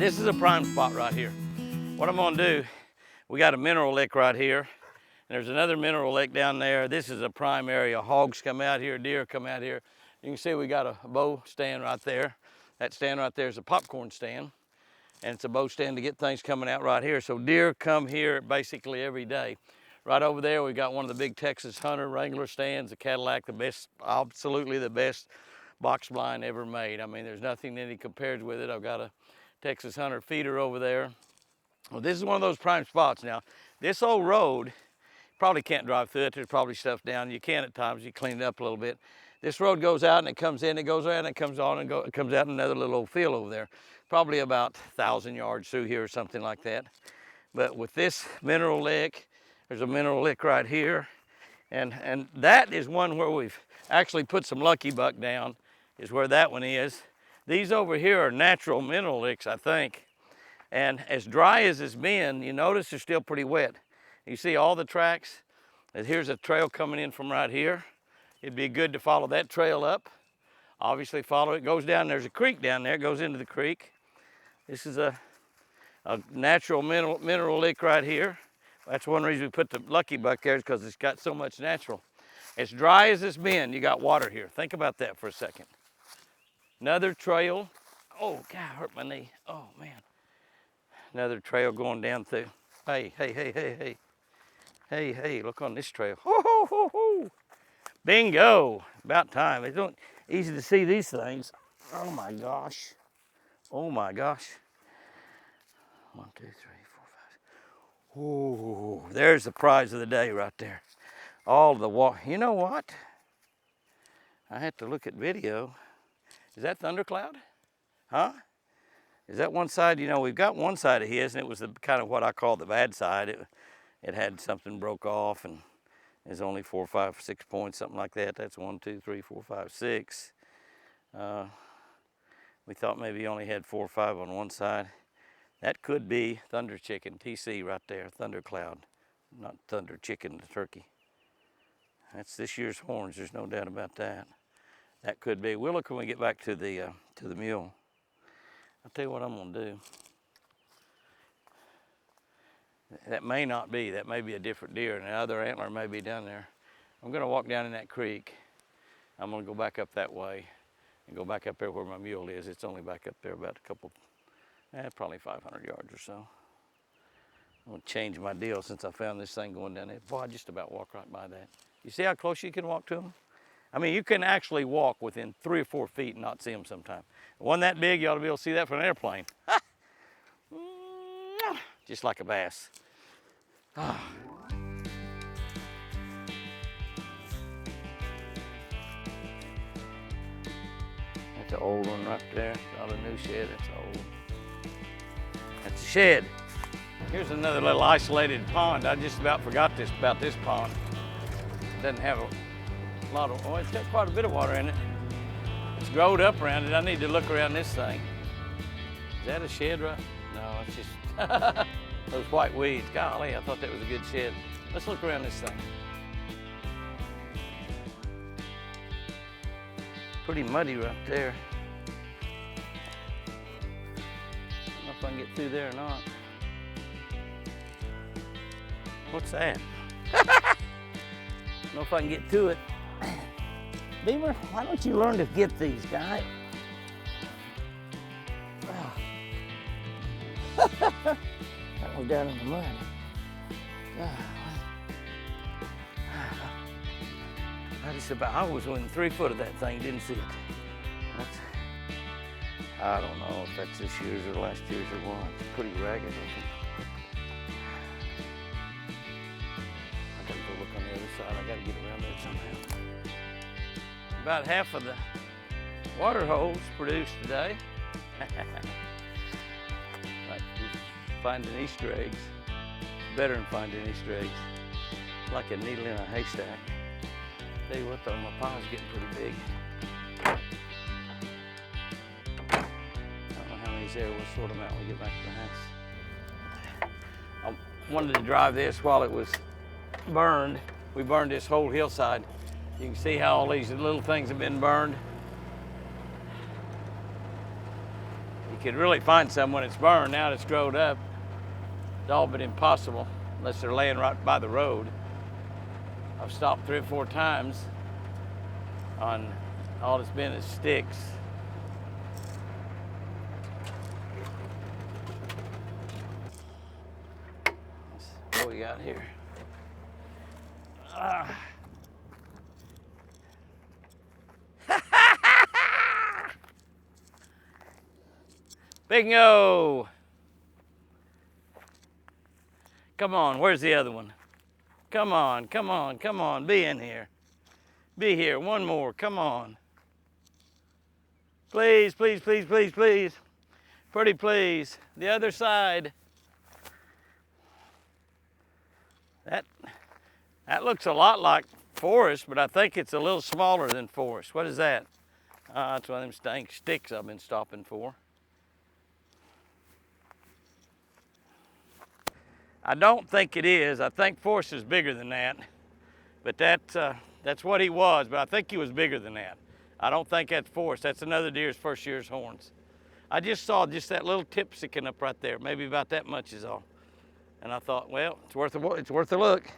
This is a prime spot right here. What I'm gonna do, we got a mineral lick right here, and there's another mineral lick down there. This is a prime area. Hogs come out here, deer come out here. You can see we got a bow stand right there. That stand right there is a popcorn stand, and it's a bow stand to get things coming out right here. So deer come here basically every day. Right over there, we got one of the big Texas Hunter Wrangler stands, the Cadillac, the best, absolutely the best box blind ever made. I mean, there's nothing that he compares with it. I've got a Texas Hunter feeder over there. Well, this is one of those prime spots. Now, this old road, probably can't drive through it. There's probably stuff down. You can at times. You clean it up a little bit. This road goes out and it comes in, it goes around, and it comes on and it comes out in another little old field over there. Probably about 1,000 yards through here or something like that. But with this mineral lick, there's a mineral lick right here. And that is one where we've actually put some lucky buck down, is where that one is. These over here are natural mineral licks, I think. And as dry as it's been, you notice they're still pretty wet. You see all the tracks? And here's a trail coming in from right here. It'd be good to follow that trail up. Obviously follow it, it goes down, there's a creek down there, it goes into the creek. This is a natural mineral lick right here. That's one reason we put the lucky buck there, is because it's got so much natural. As dry as it's been, you got water here. Think about that for a second. Another trail. Oh, God, hurt my knee. Oh, man. Another trail going down through. Hey, hey, hey, hey, hey. Hey, hey, look on this trail. Ho, ho, ho, ho. Bingo. About time. It's not easy to see these things. Oh, my gosh. Oh, my gosh. 1, 2, 3, 4, 5. Oh, there's the prize of the day right there. All the water. You know what? I had to look at video. Is that thundercloud? Huh? Is that one side? You know, we've got one side of his, and it was the kind of what I call the bad side. It had something broke off, and there's only 4, 5, 6 points, something like that. That's 1, 2, 3, 4, 5, 6. We thought maybe he only had 4 or 5 on one side. That could be thunder chicken, TC right there, thundercloud, not thunder chicken, the turkey. That's this year's horns. There's no doubt about that. That could be. We'll look when we get back to the mule. I'll tell you what I'm gonna do. That may not be. That may be a different deer, and the other antler may be down there. I'm gonna walk down in that creek. I'm gonna go back up that way and go back up there where my mule is. It's only back up there about a couple, probably 500 yards or so. I'm gonna change my deal since I found this thing going down there. Boy, I just about walked right by that. You see how close you can walk to them? I mean, you can actually walk within 3 or 4 feet and not see them sometime. One that big, you ought to be able to see that from an airplane. Just like a bass. That's an old one right there. Not a new shed, it's old. That's a shed. Here's another little isolated pond. I just about forgot about this pond. It doesn't have a lot of, oh, it's got quite a bit of water in it. It's growed up around it. I need to look around this thing. Is that a shed, right? No, it's just those white weeds. Golly, I thought that was a good shed. Let's look around this thing. Pretty muddy right there. I don't know if I can get through there or not. What's that? I don't know if I can get to it. Beaver, why don't you learn to get these, guy? Oh. That one's down in the mud. I was within 3 foot of that thing, didn't see it. I don't know if that's this year's or last year's or what. It's pretty ragged looking. I gotta go look on the other side. I gotta get around there somehow. About half of the water holes produced today. Like finding Easter eggs. Better than finding Easter eggs. Like a needle in a haystack. Tell you what though, my pond's getting pretty big. I don't know how many's there. We'll sort them out when we get back to the house. I wanted to drive this while it was burned. We burned this whole hillside. You can see how all these little things have been burned. You could really find some when it's burned. Now that it's growed up, it's all but impossible unless they're laying right by the road. I've stopped 3 or 4 times on all it's been is sticks. What we got here? Bingo! Come on, where's the other one? Come on, come on, come on, be in here. Be here, one more, come on. Please, please, please, please, please. Pretty please, the other side. That looks a lot like Forrest, but I think it's a little smaller than Forrest. What is that? That's one of them stank sticks I've been stopping for. I don't think it is. I think Forrest is bigger than that, but that's what he was, but I think he was bigger than that. I don't think that's Forrest. That's another deer's first year's horns. I just saw just that little tip sticking up right there, maybe about that much is all. And I thought, well, it's worth a look.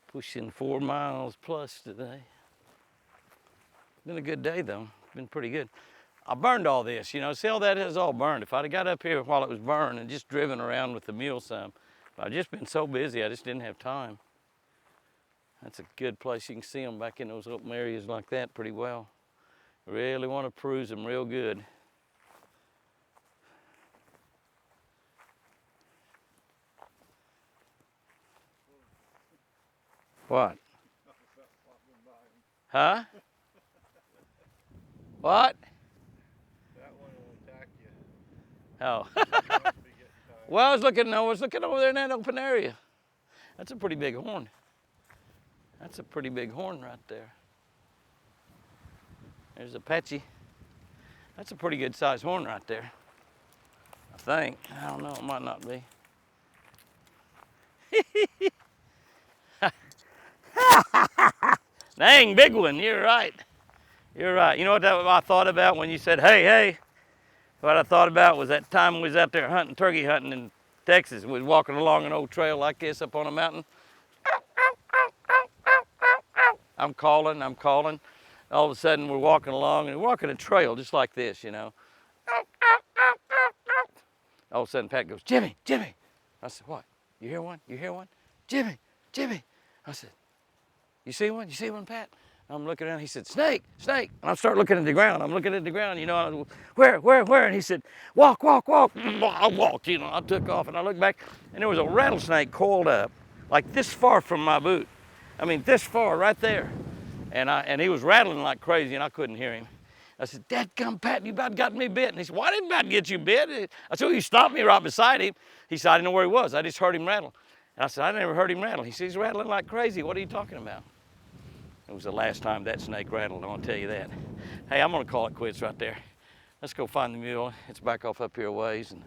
Pushing 4 miles plus today. Been a good day though, been pretty good. I burned all this, you know, see all that is all burned. If I'd have got up here while it was burned and just driven around with the mule some, I've just been so busy, I just didn't have time. That's a good place. You can see them back in those open areas like that pretty well. Really want to peruse them real good. What? Huh? What? That one will attack you. Oh. Well, I was looking over there in that open area. That's a pretty big horn. That's a pretty big horn right there. There's Apache. That's a pretty good sized horn right there. I think. I don't know, it might not be. Dang, big one, you're right. You're right. You know what I thought about when you said, hey, hey? What I thought about was that time we was out there hunting, turkey hunting in Texas. We was walking along an old trail like this up on a mountain. I'm calling. All of a sudden we're walking along and we're walking a trail just like this, you know. All of a sudden Pat goes, Jimmy, Jimmy. I said, what? You hear one? You hear one? Jimmy, Jimmy. I said, you see one? You see one, Pat? I'm looking around. He said, snake, snake. And I start looking at the ground. I'm looking at the ground, you know. Where? And he said, walk, walk, walk. I walked, you know. I took off and I looked back and there was a rattlesnake coiled up like this far from my boot. I mean, this far right there. And he was rattling like crazy and I couldn't hear him. I said, dadgum, Pat, you about got me bit. And he said, why didn't Pat get you bit? I said, well, you stopped me right beside him. He said, I didn't know where he was. I just heard him rattle. And I said, I never heard him rattle. He said, he's rattling like crazy. What are you talking about? It was the last time that snake rattled, I'm gonna tell you that. Hey, I'm gonna call it quits right there. Let's go find the mule. It's back off up here a ways and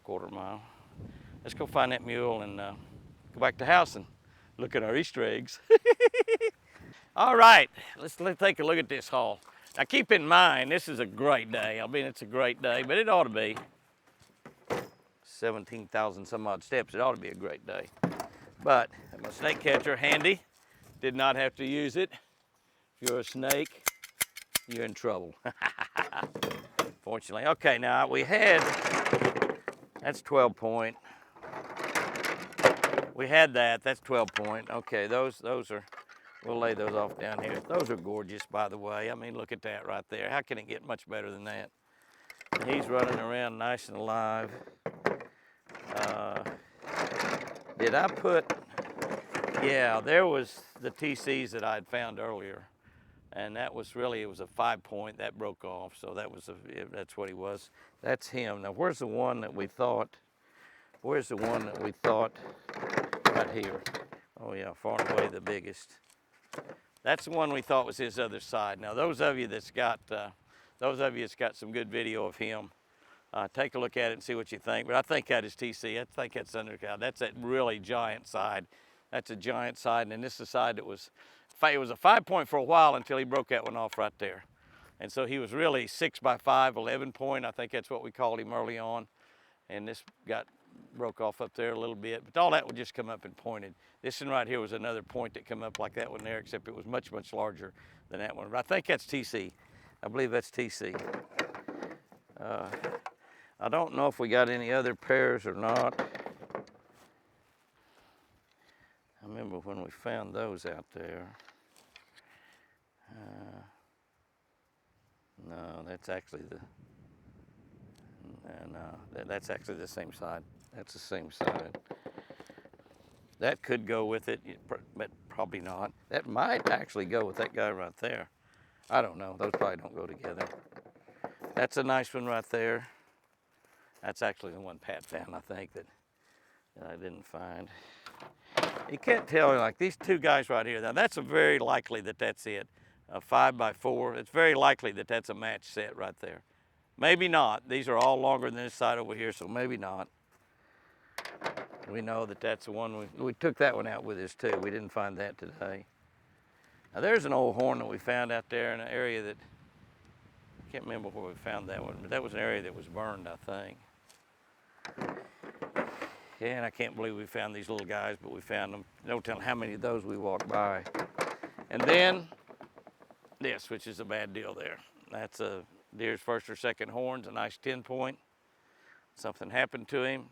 quarter mile. Let's go find that mule and go back to the house and look at our Easter eggs. All right, let's take a look at this haul. Now keep in mind, this is a great day. I mean, it's a great day, but it ought to be 17,000 some odd steps. It ought to be a great day. But my snake catcher handy, did not have to use it. If you're a snake, you're in trouble. Fortunately. Okay, now we had, that's 12 point. We had that's 12 point. Okay, those are, we'll lay those off down here. Those are gorgeous, by the way. I mean, look at that right there. How can it get much better than that? And he's running around nice and alive. Did I put, yeah, there was the TCs that I had found earlier. And that was really, it was a 5 point that broke off. So that's what he was. That's him. Now, where's the one that we thought, right here. Oh yeah, far and away the biggest. That's the one we thought was his other side. Now, those of you that's got some good video of him, take a look at it and see what you think. But I think that is TC. I think that's undercow. That's that really giant side. That's a giant side, and this is the side that was, it was a 5 point for a while until he broke that one off right there. And so he was really 6 by 5, 11 point. I think that's what we called him early on. And this broke off up there a little bit, but all that would just come up and pointed. This one right here was another point that come up like that one there, except it was much, much larger than that one. But I think that's TC. I believe that's TC. I don't know if we got any other pairs or not. I remember when we found those out there. No, that's actually that's actually the same side. That's the same side. That could go with it, but probably not. That might actually go with that guy right there. I don't know. Those probably don't go together. That's a nice one right there. That's actually the one Pat found, I think, that I didn't find. You can't tell, like these two guys right here. Now that's a very likely that that's it. A 5 by 4. It's very likely that that's a match set right there. Maybe not. These are all longer than this side over here, so maybe not. We know that that's the one we took that one out with us too. We didn't find that today. Now there's an old horn that we found out there in an area that, I can't remember where we found that one, but that was an area that was burned, I think. Yeah, and I can't believe we found these little guys, but we found them. Don't tell how many of those we walked by. And then this, which is a bad deal there. That's a deer's first or second horns, a nice 10 point. Something happened to him.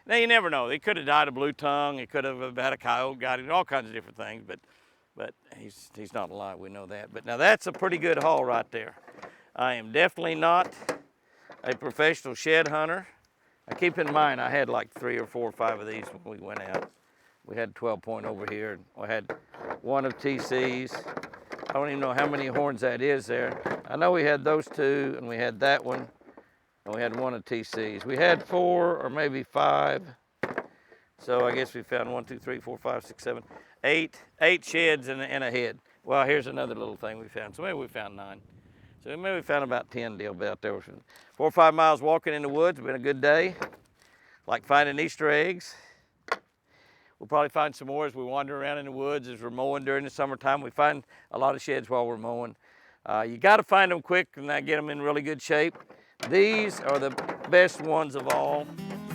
Now you never know. He could have died of blue tongue. He could have had a coyote, got him, all kinds of different things, but he's not alive, we know that. But now that's a pretty good haul right there. I am definitely not a professional shed hunter. Now keep in mind, I had like 3 or 4 or 5 of these when we went out. We had 12 point over here, and I had one of TC's. I don't even know how many horns that is there. I know we had those 2, and we had that one, and we had one of TC's. We had 4 or maybe 5. So I guess we found 1, 2, 3, 4, 5, 6, 7, 8 sheds and a head. Well, here's another little thing we found. So maybe we found 9. So maybe we found about 10 deal out there. 4 or 5 miles walking in the woods. It's been a good day. Like finding Easter eggs. We'll probably find some more as we wander around in the woods as we're mowing during the summertime. We find a lot of sheds while we're mowing. You got to find them quick and get them in really good shape. These are the best ones of all.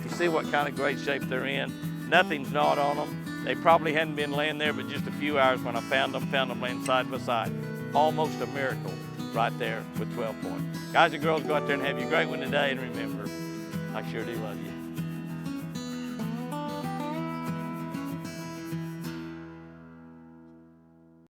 You see what kind of great shape they're in. Nothing's gnawed on them. They probably hadn't been laying there but just a few hours when I found them laying side by side. Almost a miracle right there with 12 point. Guys and girls, go out there and have you a great one today, and remember, I sure do love you.